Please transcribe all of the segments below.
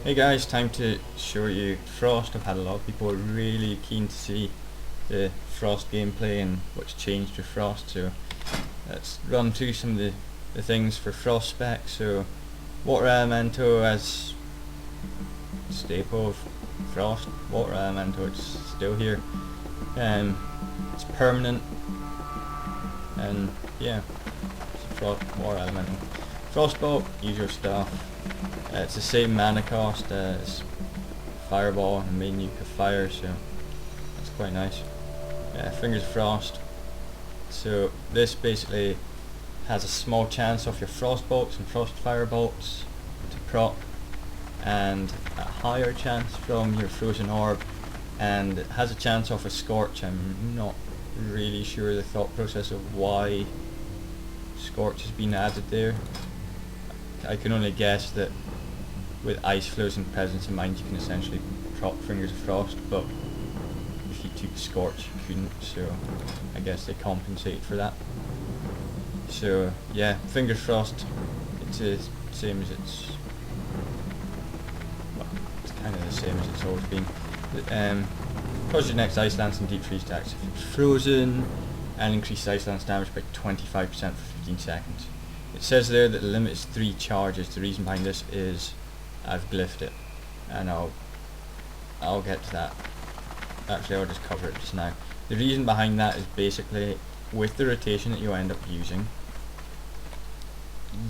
Hey guys, time to show you Frost. I've had a lot of people really keen to see the Frost gameplay and what's changed with Frost, so let's run through some of the things for Frost spec. So water elemental as staple of Frost, water elemental, it's still here. It's permanent, and yeah, it's a water elemental. Frostbolt, usual stuff. It's the same mana cost as Fireball and main nuke of fire, so that's quite nice. Fingers of Frost. So this basically has a small chance of your Frost bolts and Frost Firebolts to proc, and a higher chance from your Frozen Orb, and it has a chance of a Scorch. I'm not really sure the thought process of why Scorch has been added there. I can only guess that with Ice Flows and Presence in Mind you can essentially proc Fingers of Frost, but if you took Scorch you couldn't, so I guess they compensate for that. So yeah, Fingers of Frost, it's the same as it's, well, it's kind of the same as it's always been. Cause your next Ice Lance and Deep Freeze attacks if it's frozen, and increase Ice Lance damage by 25% for 15 seconds. It says there that the limit is 3 charges. The reason behind this is I've glyphed it, and I'll get to that. Actually, I'll just cover it just now. The reason behind that is basically with the rotation that you end up using,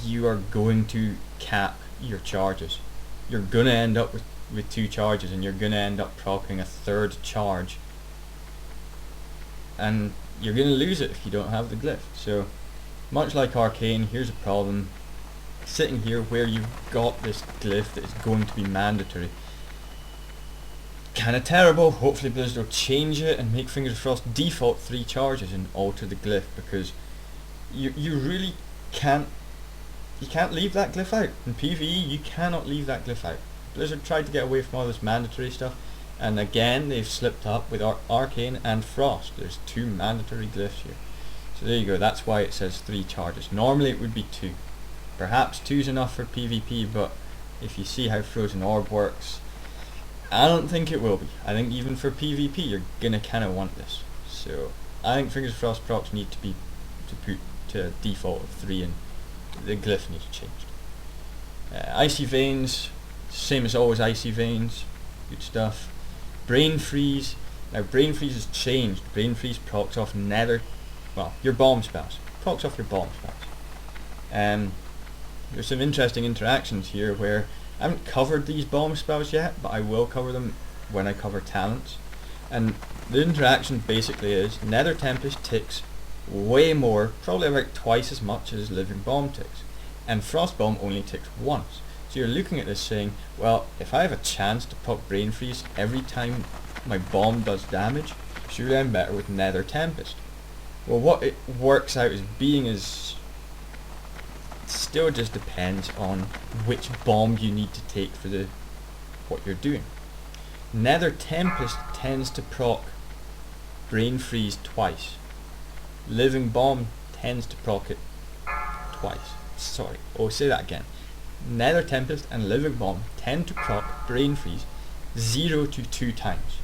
you are going to cap your charges. You're gonna end up with 2 charges, and you're gonna end up proccing a 3rd charge, and you're gonna lose it if you don't have the glyph. So much like Arcane, here's a problem. Sitting here where you've got this glyph that is going to be mandatory. Kinda terrible. Hopefully Blizzard will change it and make Fingers of Frost default 3 charges and alter the glyph, because you really can't leave that glyph out. In PvE you cannot leave that glyph out. Blizzard tried to get away from all this mandatory stuff, and again they've slipped up with Arcane and Frost. There's 2 mandatory glyphs here. So there you go, that's why it says 3 charges. Normally it would be 2. Perhaps 2's enough for PvP, but if you see how Frozen Orb works, I don't think it will be. I think even for PvP you're gonna kinda want this. So I think Fingers of Frost procs need to be put to a default of 3, and the glyph needs changed. Icy Veins, same as always, Icy Veins, good stuff. Brain Freeze, now Brain Freeze has changed. Brain Freeze procs off your bomb spells. Procs off your bomb spells. There's some interesting interactions here where I haven't covered these bomb spells yet, but I will cover them when I cover talents. And the interaction basically is Nether Tempest ticks way more, probably about twice as much as Living Bomb ticks, and Frost Bomb only ticks once. So you're looking at this saying, well, if I have a chance to pop Brain Freeze every time my bomb does damage, surely I'm better with Nether Tempest. Well, what it works out as being is, still just depends on which bomb you need to take for what you're doing. Nether Tempest tends to proc Brain Freeze twice. Living Bomb tends to proc it twice. Sorry, I'll say that again. Nether Tempest and Living Bomb tend to proc Brain Freeze 0 to 2 times.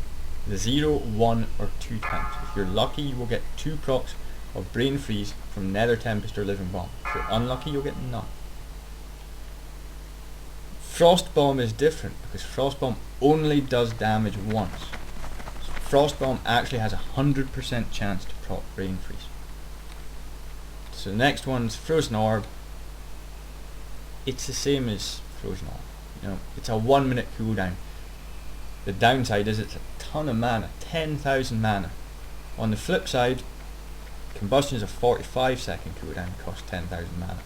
0, 1 or 2 times. If you're lucky you will get 2 procs of Brain Freeze from Nether Tempest or Living Bomb. If you're unlucky you'll get none. Frost Bomb is different because Frost Bomb only does damage once. So Frost Bomb actually has a 100% chance to proc Brain Freeze. So the next one's Frozen Orb. It's the same as Frozen Orb. You know, it's a 1 minute cooldown. The downside is it's a ton of mana, 10,000 mana. On the flip side, Combustion is a 45-second cooldown, costs 10,000 mana.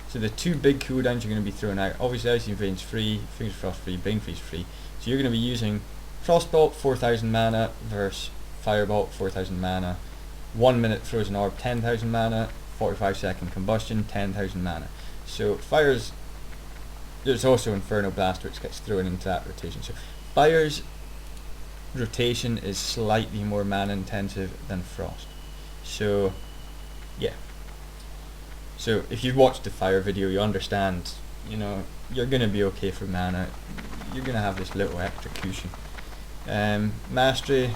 So the 2 big cooldowns you're going to be throwing out, obviously Icy Veins free, Fingers of Frost free, Brain Freeze free. So you're going to be using Frostbolt 4,000 mana versus Firebolt 4,000 mana. 1 minute Frozen Orb 10,000 mana, 45-second Combustion 10,000 mana. So there's also Inferno Blast which gets thrown into that rotation. So Fire's rotation is slightly more mana intensive than Frost. So yeah, so if you've watched the Fire video you understand, you know, you're gonna be okay for mana. you're gonna have this little extra cushion. Mastery,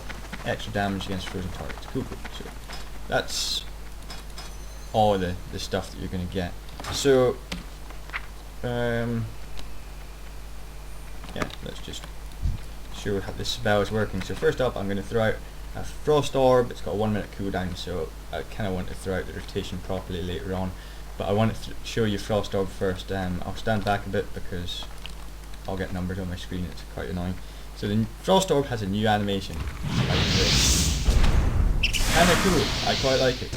extra damage against frozen targets. Cool. So that's all the stuff that you're gonna get. So yeah, let's just show how this spell is working. So first up, I'm gonna throw out a frost orb. It's got a 1 minute cooldown, so I kind of want to throw out the rotation properly later on. But I want to show you frost orb first. I'll stand back a bit because I'll get numbers on my screen. It's quite annoying. So the frost orb has a new animation like this. Kind of cool. I quite like it.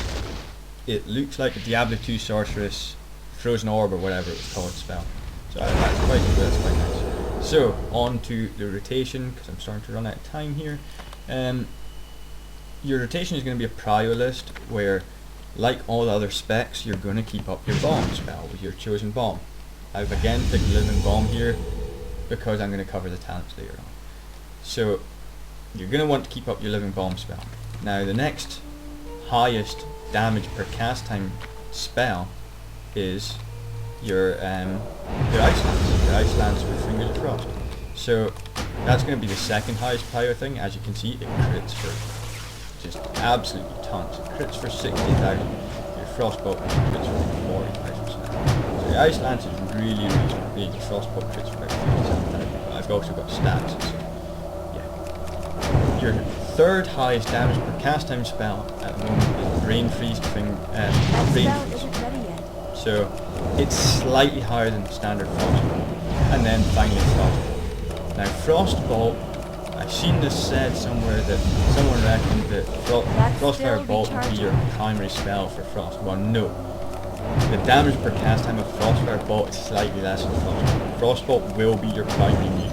It looks like a Diablo 2 sorceress frozen orb or whatever it was called spell. So that's quite cool. That's quite nice. So on to the rotation, because I'm starting to run out of time here. Your rotation is going to be a prio list where, like all the other specs, you're going to keep up your bomb spell with your chosen bomb. I've again picked living bomb here because I'm going to cover the talents later on. So you're going to want to keep up your living bomb spell. Now the next highest damage per cast time spell is your ice lance. Your ice lance with fingers of frost. So that's going to be the second highest prio thing. As you can see, it crits for just absolutely tons. It crits for 60,000. Your frostbolt crits for 40,000. So your ice lance is really big. Your frostbolt crits for about 57,000. But I've also got stacks. So yeah. Your third highest damage per cast time spell at the moment is brain freeze. Brain freeze. So it's slightly higher than standard frostbolt. And then finally frostbolt. Now frostbolt, I've seen this said somewhere that someone reckoned that Frostfire Bolt would be your primary spell for Frost. Well, no. The damage per cast time of Frostfire Bolt is slightly less than Frostbolt. Frostbolt will be your primary need.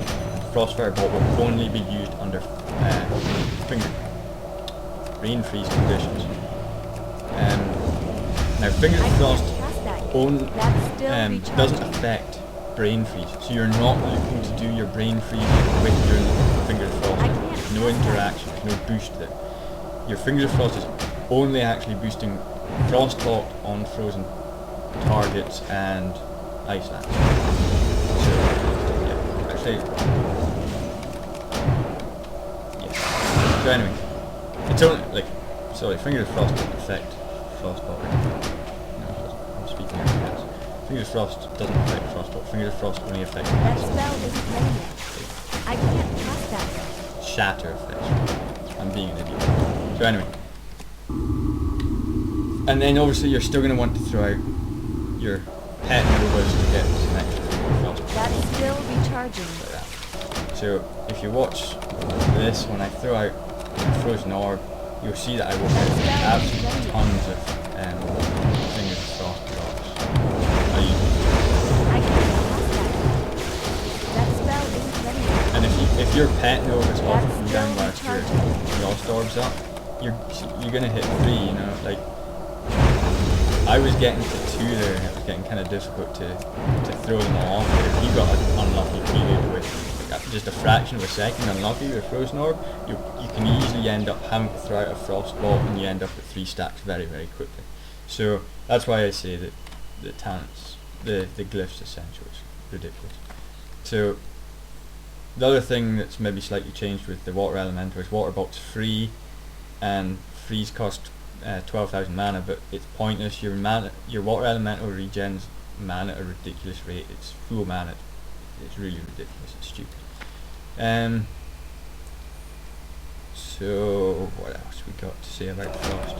Frostfire Bolt will only be used under brain freeze conditions. Now Fingers of Frost doesn't affect brain freeze, so you're not looking to do your brain freeze with your Fingers of Frost. There's no interaction, there's no boost there. Your Fingers of Frost is only actually boosting Frostbolt on frozen targets and Ice Lance. So, yeah, actually, yeah. So anyway, it's only, Fingers of Frost doesn't affect Frostbolt. No, it doesn't. I'm speaking out of hands. Fingers of Frost doesn't affect Frostbolt. Fingers of Frost only affects that spell isn't ready yet. I can't cast that. Shatter effects. I'm being an idiot. So anyway. And then obviously you're still going to want to throw out your pet novas to get some extra Frostbolt. That is still recharging. Like that. So if you watch this, when I throw out a frozen orb, you'll see that I will get absolutely tons of Fingers of Frost drops. And if your pet nova is off from down whilst your Frost orb's up, you're gonna hit 3, you know, like I was getting to 2 there and it was getting kind of difficult to throw them all off. But if you got an unlucky period with like just a fraction of a second unlucky with a frozen orb, you can easily end up having to throw out a frost bolt and you end up with 3 stacks very, very quickly. So that's why I say that the talents, the glyphs essential is ridiculous. So the other thing that's maybe slightly changed with the water elemental is water bolt's free, and freeze cost 12,000 mana, but it's pointless. Your water elemental regens mana at a ridiculous rate. It's full mana. It's really ridiculous. It's stupid. So what else we got to say about Frost?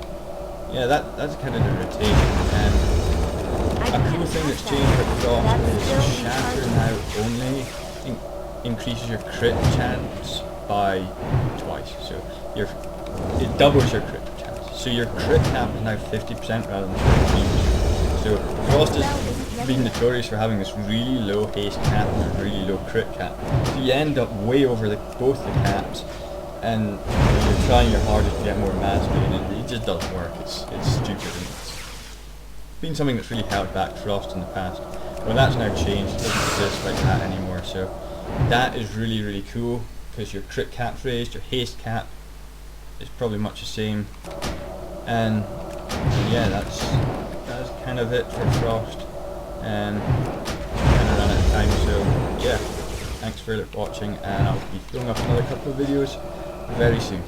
Yeah, that's kind of the rotation. A cool thing that's changed with Frost is Shatter now only increases your crit chance by twice. So it doubles your crit chance. So your crit cap is now 50% rather than 15%. So Frost has been notorious for having this really low haste cap and a really low crit cap. So you end up way over both the caps, and you're trying your hardest to get more mastery, and it just doesn't work. It's stupid, and it's been something that's really held back Frost in the past. Well, that's now changed. It doesn't exist like that anymore. So that is really, really cool, because your crit cap's raised, your haste cap is probably much the same, and yeah, that's kind of it for Frost. And kind of ran out of time, so yeah. Thanks for watching, and I'll be throwing up another couple of videos very soon.